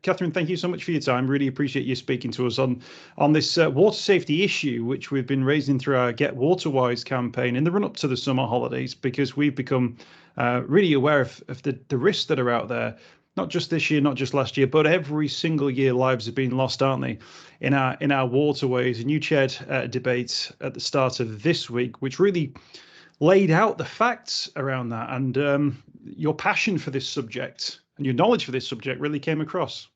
Catherine, thank you so much for your time. Really appreciate you speaking to us on this water safety issue, which we've been raising through our Get Water Wise campaign in the run up to the summer holidays, because we've become really aware of the risks that are out there. Not just this year, not just last year, but every single year lives have been lost, aren't they, in our waterways? And you chaired a debate at the start of this week, which really laid out the facts around that, and your passion for this subject and your knowledge for this subject really came across.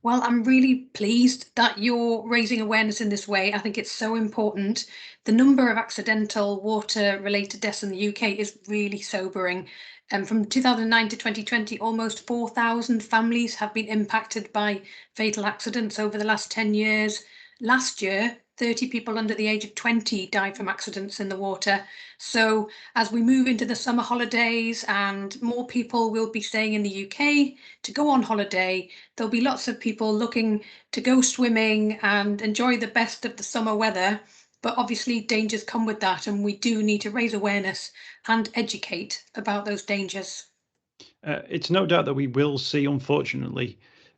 Well, I'm really pleased that you're raising awareness in this way. I think it's so important. The number of accidental water-related deaths in the UK is really sobering. From 2009 to 2020, almost 4,000 families have been impacted by fatal accidents over the last 10 years. Last year, 30 people under the age of 20 died from accidents in the water. So as we move into the summer holidays and more people will be staying in the UK to go on holiday, there'll be lots of people looking to go swimming and enjoy the best of the summer weather. But obviously dangers come with that, and we do need to raise awareness and educate about those dangers. It's no doubt that we will see, unfortunately,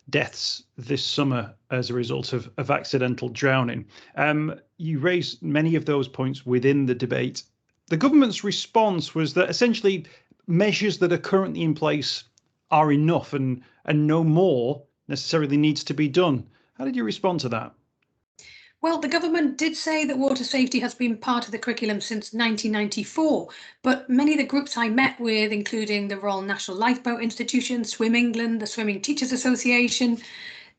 deaths this summer as a result of accidental drowning. You raised many of those points within the debate. The government's response was that essentially measures that are currently in place are enough, and no more necessarily needs to be done. How did you respond to that? Well, the government did say that water safety has been part of the curriculum since 1994, but many of the groups I met with, including the Royal National Lifeboat Institution, Swim England, the Swimming Teachers Association,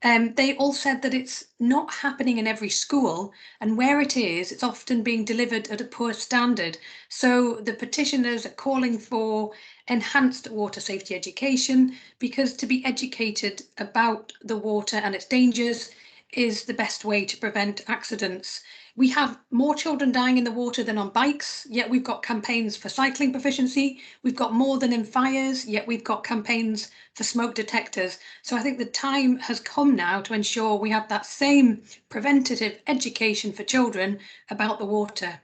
they all said that it's not happening in every school, and where it is, it's often being delivered at a poor standard. So the petitioners are calling for enhanced water safety education, because to be educated about the water and its dangers is the best way to prevent accidents. We have more children dying in the water than on bikes, yet we've got campaigns for cycling proficiency. We've got more than in fires, yet we've got campaigns for smoke detectors. So I think the time has come now to ensure we have that same preventative education for children about the water.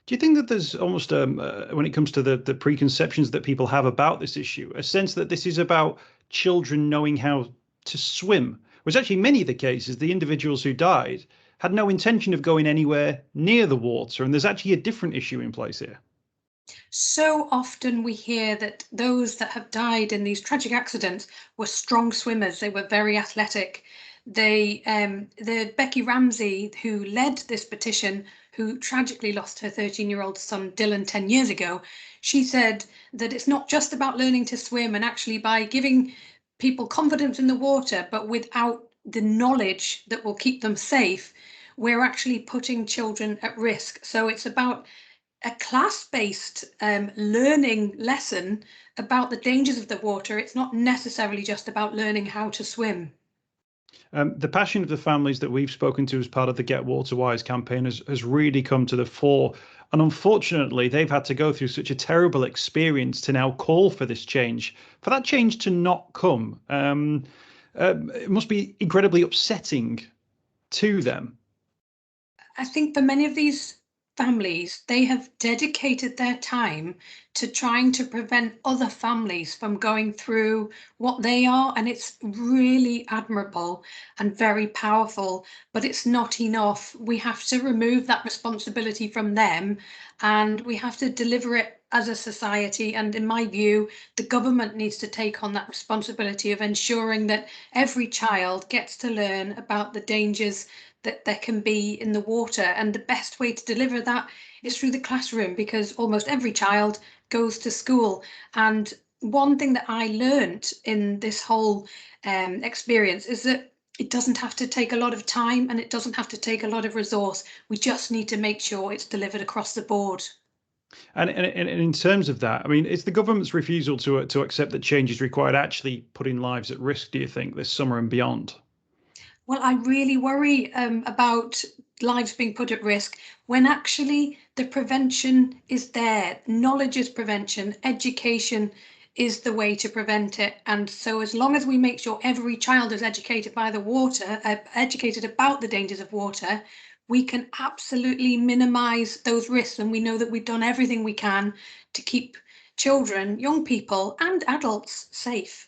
Do you think that there's almost, when it comes to the preconceptions that people have about this issue, a sense that this is about children knowing how to swim? Was actually many of the cases, the individuals who died had no intention of going anywhere near the water, and there's actually a different issue in place here. So often we hear that those that have died in these tragic accidents were strong swimmers. They were very athletic. The Becky Ramsey, who led this petition, who tragically lost her 13-year-old son Dylan 10 years ago, she said that it's not just about learning to swim, and actually by giving people confidence in the water, but without the knowledge that will keep them safe, we're actually putting children at risk. So it's about a class-based learning lesson about the dangers of the water. It's not necessarily just about learning how to swim. The passion of the families that we've spoken to as part of the Get Water Wise campaign has really come to the fore. And unfortunately, they've had to go through such a terrible experience to now call for this change, for that change to not come. It must be incredibly upsetting to them. I think for many of these families, they have dedicated their time to trying to prevent other families from going through what they are, and it's really admirable and very powerful, but it's not enough. We have to remove that responsibility from them, and we have to deliver it as a society. And in my view, the government needs to take on that responsibility of ensuring that every child gets to learn about the dangers that there can be in the water. And the best way to deliver that is through the classroom, because almost every child goes to school. And one thing that I learned in this whole experience is that it doesn't have to take a lot of time, and it doesn't have to take a lot of resource. We just need to make sure it's delivered across the board. And in terms of that, I mean, is the government's refusal to accept that change is required actually putting lives at risk, do you think, this summer and beyond? Well, I really worry about lives being put at risk when actually the prevention is there. Knowledge is prevention, education is the way to prevent it. And so as long as we make sure every child is educated by the water, educated about the dangers of water, we can absolutely minimize those risks. And we know that we've done everything we can to keep children, young people and adults safe.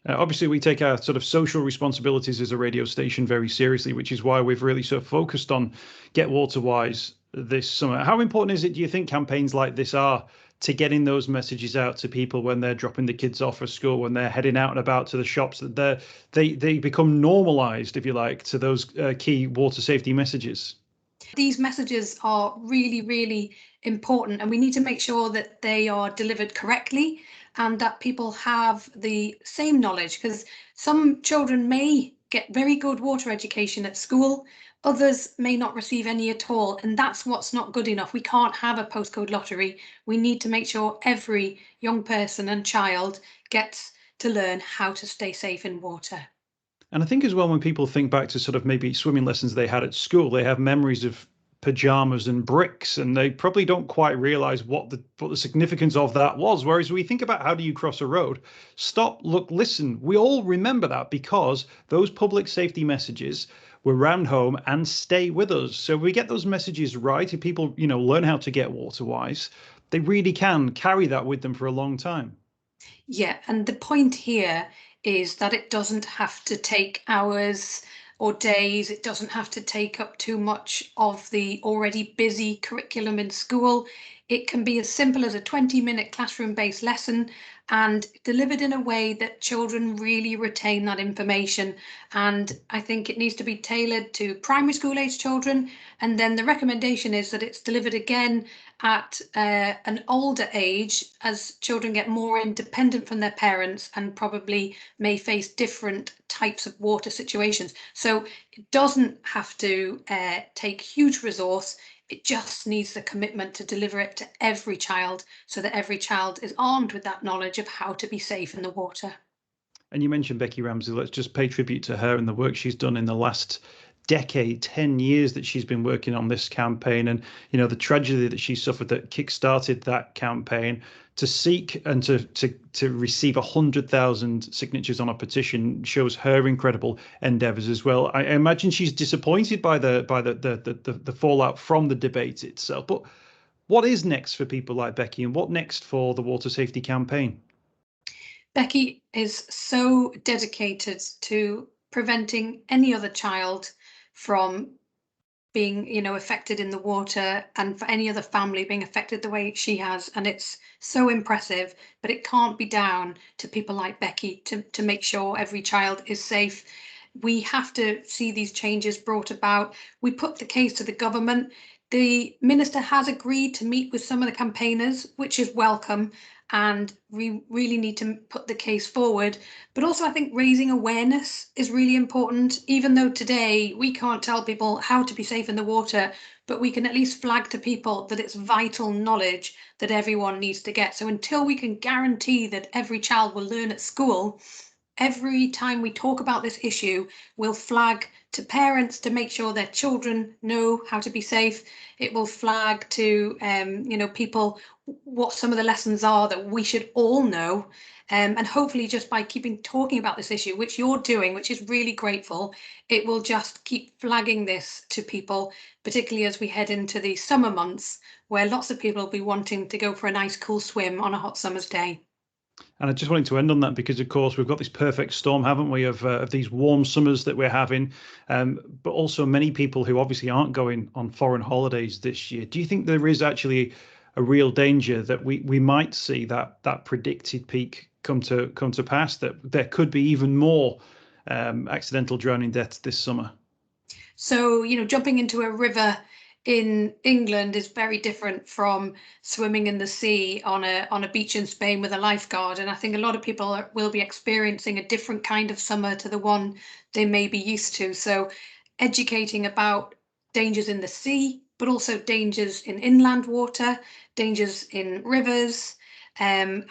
Obviously, we take our sort of social responsibilities as a radio station very seriously, which is why we've really sort of focused on Get Water Wise this summer. How important is it, do you think, campaigns like this are to getting those messages out to people when they're dropping the kids off at school, when they're heading out and about to the shops, that they become normalized, if you like, to those key water safety messages? These messages are really, really important, and we need to make sure that they are delivered correctly and that people have the same knowledge, because some children may get very good water education at school, others may not receive any at all, and that's what's not good enough. We can't have a postcode lottery. We need to make sure every young person and child gets to learn how to stay safe in water. And I think as well, when people think back to sort of maybe swimming lessons they had at school, they have memories of pajamas and bricks, and they probably don't quite realize what the significance of that was. Whereas we think about how do you cross a road, stop, look, listen. We all remember that because those public safety messages were round home and stay with us. So if we get those messages right, if people, learn how to get water wise, they really can carry that with them for a long time. Yeah, and the point here is that it doesn't have to take hours or days. It doesn't have to take up too much of the already busy curriculum in school. It can be as simple as a 20-minute classroom-based lesson and delivered in a way that children really retain that information. And I think it needs to be tailored to primary school age children. And then the recommendation is that it's delivered again at an older age as children get more independent from their parents and probably may face different types of water situations. So it doesn't have to take huge resource. It just needs the commitment to deliver it to every child so that every child is armed with that knowledge of how to be safe in the water. And you mentioned Becky Ramsey. Let's just pay tribute to her and the work she's done in the last decade, 10 years that she's been working on this campaign. And, the tragedy that she suffered that kickstarted that campaign to seek and to receive 100,000 signatures on a petition shows her incredible endeavors as well. I imagine she's disappointed by the fallout from the debate itself. But what is next for people like Becky, and what next for the water safety campaign? Becky is so dedicated to preventing any other child from being, affected in the water, and for any other family being affected the way she has. And it's so impressive, but it can't be down to people like Becky to make sure every child is safe. We have to see these changes brought about. We put the case to the government. The minister has agreed to meet with some of the campaigners, which is welcome, and we really need to put the case forward. But also, I think raising awareness is really important. Even though today we can't tell people how to be safe in the water, but we can at least flag to people that it's vital knowledge that everyone needs to get. So until we can guarantee that every child will learn at school, every time we talk about this issue, we'll flag to parents to make sure their children know how to be safe. It will flag to people what some of the lessons are that we should all know. And hopefully just by keeping talking about this issue, which you're doing, which is really grateful, it will just keep flagging this to people, particularly as we head into the summer months, where lots of people will be wanting to go for a nice cool swim on a hot summer's day. And I just wanted to end on that because, of course, we've got this perfect storm, haven't we, of these warm summers that we're having, but also many people who obviously aren't going on foreign holidays this year. Do you think there is actually a real danger that we might see that predicted peak come to pass, that there could be even more accidental drowning deaths this summer? So, jumping into a river in England is very different from swimming in the sea on a beach in Spain with a lifeguard. And I think a lot of people will be experiencing a different kind of summer to the one they may be used to. So, educating about dangers in the sea, but also dangers in inland water, dangers in rivers. And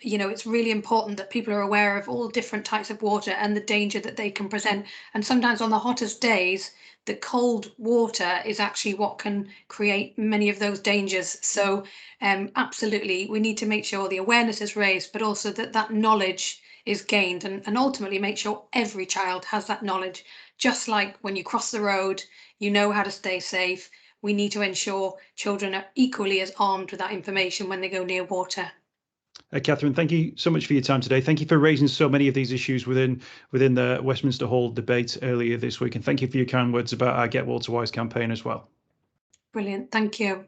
it's really important that people are aware of all different types of water and the danger that they can present. And sometimes on the hottest days, the cold water is actually what can create many of those dangers. So absolutely, we need to make sure the awareness is raised, but also that knowledge is gained, and ultimately make sure every child has that knowledge. Just like when you cross the road, you know how to stay safe. We need to ensure children are equally as armed with that information when they go near water. Catherine, thank you so much for your time today. Thank you for raising so many of these issues within the Westminster Hall debate earlier this week, and thank you for your kind words about our Get Water Wise campaign as well. Brilliant, thank you.